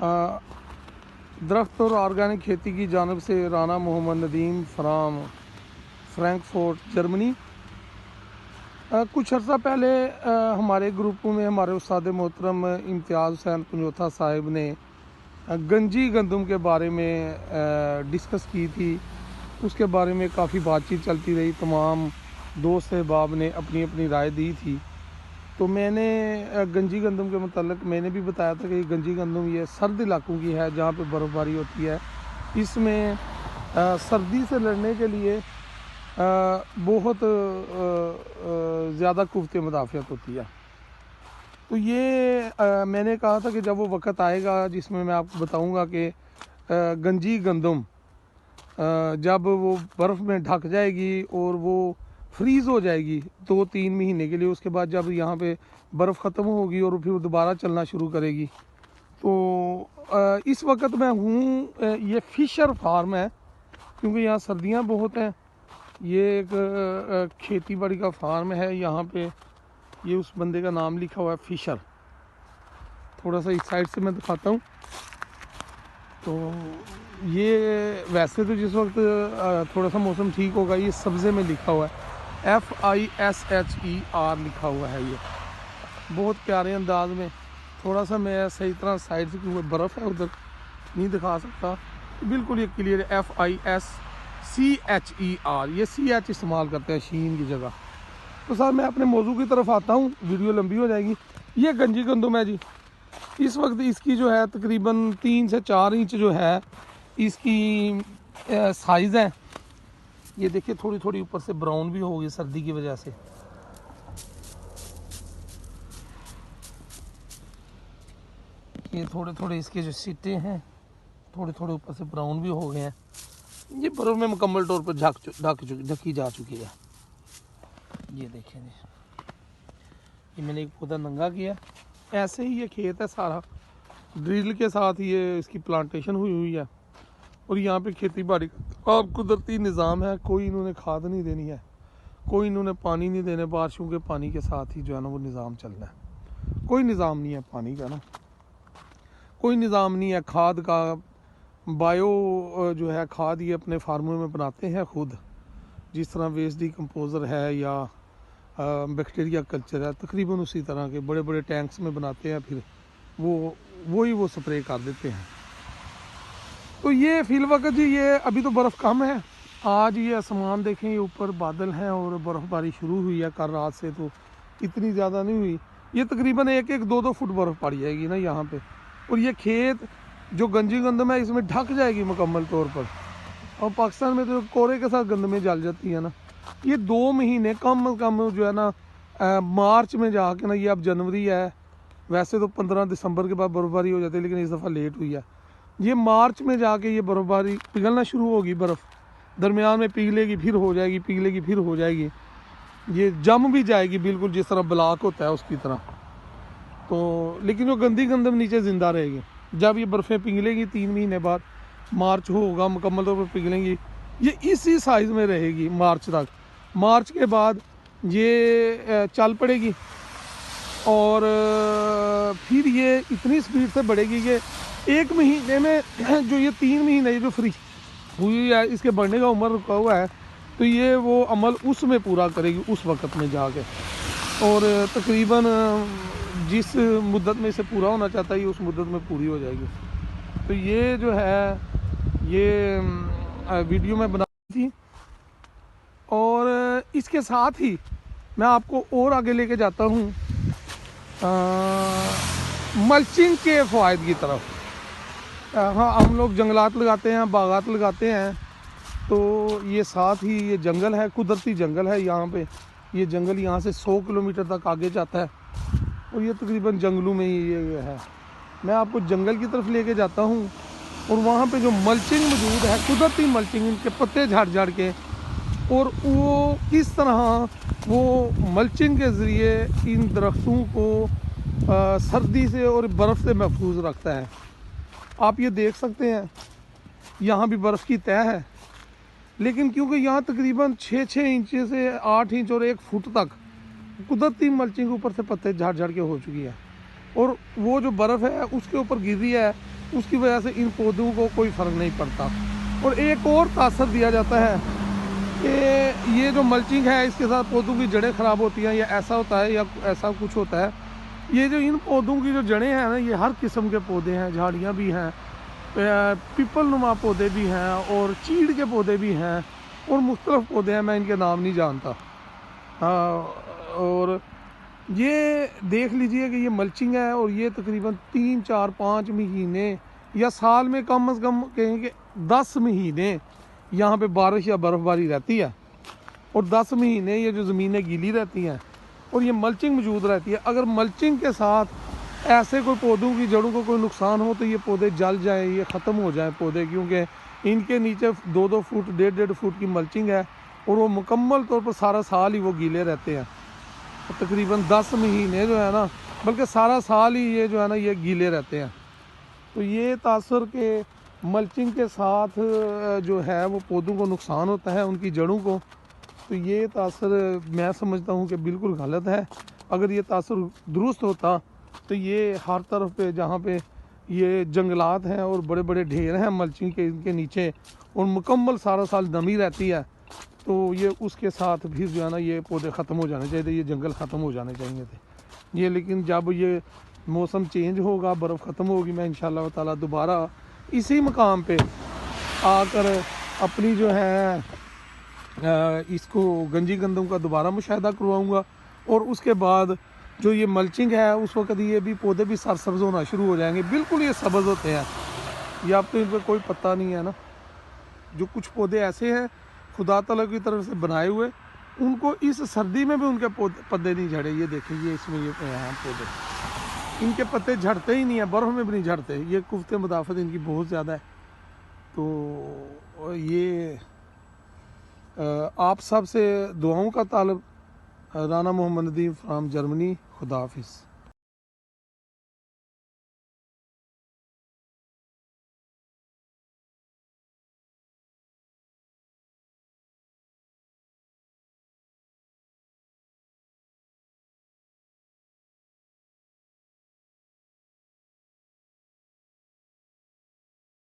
दरख्त और ऑर्गेनिक खेती की जानब से Rana Mohammad Nadeem from Frankfurt Germany. कुछ अर्सा पहले हमारे ग्रुप में हमारे उस्ताद मोहतरम इम्तियाज़ हुसैन पंजोथा साहिब ने गंजी गंदम के बारे में डिस्कस की थी। उसके बारे में काफ़ी बातचीत चलती रही, तमाम दोस्त अहबाब ने अपनी अपनी राय दी थी। तो मैंने गंजी गंदम के मतलब मैंने भी बताया था कि गंजी गंदम ये सर्द इलाकों की है जहाँ पे बर्फ़बारी होती है। इसमें सर्दी से लड़ने के लिए बहुत ज़्यादा कुव्वत मुदाफ़ियत होती है। तो ये मैंने कहा था कि जब वो वक़्त आएगा जिसमें मैं आपको बताऊंगा कि गंजी गंदम जब वो बर्फ़ में ढक जाएगी और वो फ्रीज़ हो जाएगी 2-3 महीने के लिए, उसके बाद जब यहाँ पे बर्फ़ ख़त्म होगी और फिर दोबारा चलना शुरू करेगी। तो इस वक्त मैं हूँ, ये फ़िशर फार्म है क्योंकि यहाँ सर्दियाँ बहुत हैं। ये एक खेती बाड़ी का फार्म है। यहाँ पे ये उस बंदे का नाम लिखा हुआ है फ़िशर। थोड़ा सा इस साइड से मैं दिखाता हूँ। तो ये वैसे तो जिस वक्त थोड़ा सा मौसम ठीक होगा ये सब्ज़े में लिखा हुआ है FISHER लिखा हुआ है। ये बहुत प्यारे अंदाज में, थोड़ा सा मैं सही तरह साइड से क्योंकि बर्फ़ है उधर नहीं दिखा सकता, बिल्कुल ये क्लियर है FISCHER। ये CH इस्तेमाल करते हैं शीन की जगह। तो सर मैं अपने मौजू की तरफ आता हूँ, वीडियो लंबी हो जाएगी। ये गंजी गंदम है जी। इस वक्त इसकी जो है तकरीबन 3 से 4 इंच जो है इसकी साइज़ है। ये देखिए थोड़ी थोड़ी ऊपर से ब्राउन भी हो गई सर्दी की वजह से। ये थोड़े थोड़े इसके जो सिट्टे हैं थोड़े थोड़े ऊपर से ब्राउन भी हो गए हैं। ये बर्फ़ में मुकम्मल तौर पर ढकी जा चुकी है। ये देखें जी, ये मैंने एक पौधा नंगा किया। ऐसे ही ये खेत है सारा, ड्रिल के साथ ये इसकी प्लांटेशन हुई है। और यहाँ पे खेती बाड़ी का कुदरती निज़ाम है। कोई इन्होंने खाद नहीं देनी है, कोई इन्होंने पानी नहीं देने, बारिशों के पानी के साथ ही जो है ना वो निज़ाम चलना है। कोई निज़ाम नहीं है पानी का ना, कोई निज़ाम नहीं है खाद का। बायो जो है खाद ये अपने फार्मों में बनाते हैं खुद, जिस तरह वेस्ट डिकम्पोज़र है या बैक्टीरिया कल्चर है, तकरीबन उसी तरह के बड़े बड़े टैंक्स में बनाते हैं, फिर वो स्प्रे कर देते हैं। तो ये फिल वक्त जी ये अभी तो बर्फ़ कम है। आज ये आसमान देखें, ये ऊपर बादल हैं और बर्फ़बारी शुरू हुई है कल रात से, तो इतनी ज़्यादा नहीं हुई। ये तकरीबन 1-2 फुट बर्फ़ पड़ जाएगी ना यहाँ पे। और ये खेत जो गंजी गंदम है इसमें ढक जाएगी मुकम्मल तौर पर। और पाकिस्तान में तो कोहरे के साथ गंदमें जल जाती है ना। ये 2 महीने कम अज़ कम जो है ना मार्च में जाके ना, ये अब जनवरी है, वैसे तो 15 दिसंबर के बाद बर्फ़बारी हो जाती है लेकिन इस दफ़ा लेट हुई है। ये मार्च में जाके ये बर्फ़बारी पिघलना शुरू होगी। बर्फ़ दरमियान में पिघलेगी, फिर हो जाएगी, पिघलेगी, फिर हो जाएगी। ये जम भी जाएगी बिल्कुल जिस तरह ब्लॉक होता है उसकी तरह। तो लेकिन वो गंदी गंदम नीचे ज़िंदा रहेगी। जब ये बर्फ़ें पिघलेंगी 3 महीने बाद, मार्च होगा मुकम्मल तौर पर पिघलेंगी, ये इसी साइज़ में रहेगी मार्च तक। मार्च के बाद ये चल पड़ेगी और फिर ये इतनी स्पीड से बढ़ेगी कि 1 महीने में जो ये 3 महीने जो फ्री हुई है इसके बढ़ने का उम्र रुका हुआ है, तो ये वो अमल उसमें पूरा करेगी उस वक़्त में जाके। और तकरीबन जिस मुद्दत में इसे पूरा होना चाहता है ये उस मुद्दत में पूरी हो जाएगी। तो ये जो है ये वीडियो मैं बना थी। और इसके साथ ही मैं आपको और आगे लेके जाता हूँ मल्चिंग के फ़वाइद की तरफ। हाँ, हम लोग जंगलात लगाते हैं, बागात लगाते हैं, तो ये साथ ही ये जंगल है, कुदरती जंगल है यहाँ पे। ये जंगल यहाँ से 100 किलोमीटर तक आगे जाता है और ये तकरीबन जंगलों में ही ये है। मैं आपको जंगल की तरफ लेके जाता हूँ और वहाँ पे जो मल्चिंग मौजूद है, कुदरती मल्चिंग, इनके पत्ते झाड़ के, और वो किस तरह वो मल्चिंग के ज़रिए इन दरख्तों को सर्दी से और बर्फ़ से महफूज रखता है। आप ये देख सकते हैं यहाँ भी बर्फ़ की तह है, लेकिन क्योंकि यहाँ तकरीबन 6-6 इंच से 8 इंच और 1 फुट तक कुदरती मल्चिंग ऊपर से पत्ते झाड़ के हो चुकी है। और वो जो बर्फ़ है उसके ऊपर गिर रही है, उसकी वजह से इन पौधों को कोई फ़र्क नहीं पड़ता। और एक और तासर दिया जाता है कि ये जो मल्चिंग है इसके साथ पौधों की जड़ें ख़राब होती हैं, या ऐसा होता है या ऐसा कुछ होता है। ये जो इन पौधों की जो जड़ें हैं ना, ये हर किस्म के पौधे हैं, झाड़ियाँ भी हैं, पीपल नुमा पौधे भी हैं, और चीड़ के पौधे भी हैं, और मुख्तलिफ पौधे हैं, मैं इनके नाम नहीं जानता। हाँ, और ये देख लीजिए कि ये मल्चिंग है, और ये तकरीबन 3, 4, 5 महीने या साल में कम से कम कहें कि 10 महीने यहाँ पे बारिश या बर्फ़बारी रहती है, और 10 महीने ये जो ज़मीनें गीली रहती हैं और ये मल्चिंग मौजूद रहती है। अगर मल्चिंग के साथ ऐसे कोई पौधों की जड़ों को कोई नुकसान हो तो ये पौधे जल जाएँ, ये ख़त्म हो जाएँ पौधे, क्योंकि इनके नीचे 2-2 फुट 1.5-1.5 फुट की मल्चिंग है, और वो मुकम्मल तौर पर सारा साल ही वो गीले रहते हैं। तो तकरीबन 10 महीने जो है ना, बल्कि सारा साल ही ये जो है ना ये गीले रहते हैं। तो ये तासर के मल्चिंग के साथ जो है वो पौधों को नुकसान होता है, उनकी जड़ों को। तो ये तासर मैं समझता हूँ कि बिल्कुल गलत है। अगर ये तासर दुरुस्त होता तो ये हर तरफ पे जहाँ पे ये जंगलात हैं और बड़े बड़े ढेर हैं मल्चिंग के इनके नीचे, और मुकम्मल सारा साल नमी रहती है, तो ये उसके साथ भी जो है ना ये पौधे ख़त्म हो जाने चाहिए थे, ये जंगल ख़त्म हो जाने चाहिए थे ये। लेकिन जब ये मौसम चेंज होगा, बर्फ़ ख़त्म होगी, मैं इंशाल्लाह ताला दोबारा इसी मकाम पे आकर अपनी जो है इसको गंजी गंदम का दोबारा मुशाहिदा करवाऊँगा। और उसके बाद जो ये मल्चिंग है उस वक्त ये भी पौधे भी सरसब्ज़ होना शुरू हो जाएंगे। बिल्कुल ये सब्ज़ होते हैं, ये अब तो इन पर कोई पता नहीं है ना। जो कुछ पौधे ऐसे हैं खुदा तआला की तरफ से बनाए हुए, उनको इस सर्दी में भी उनके पत्ते नहीं झड़े। ये देखें, ये इसमें ये हैं पौधे, इनके पत्ते झड़ते ही नहीं है, बर्फ़ में भी नहीं झड़ते। ये कुफ्ते मुदाफ़त इनकी बहुत ज़्यादा है। तो ये आप सब से दुआओं का तालब। Rana Mohammad Nadeem from Germany. खुदा हाफिज़।